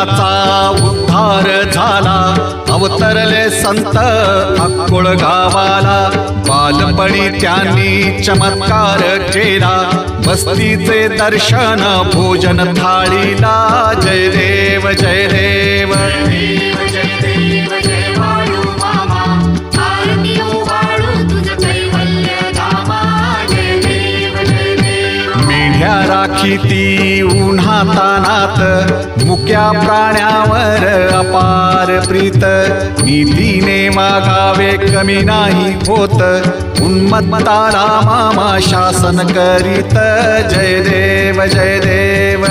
जगाचा उद्धार झाला, अवतरले संत अक्कोळ गावाला. बालपणी त्यांनी चमत्कार केला, बस्तीचे दर्शन भोजन थाळीला. जय देव जय देव. मेढ्या राखी ती उन्हातानात, मुक्या प्राण्यावर अपार प्रीत. नीतीने वागावे कमी नाही होत, उन्मत्ताला मामा शासन करीत. जय देव जय देव.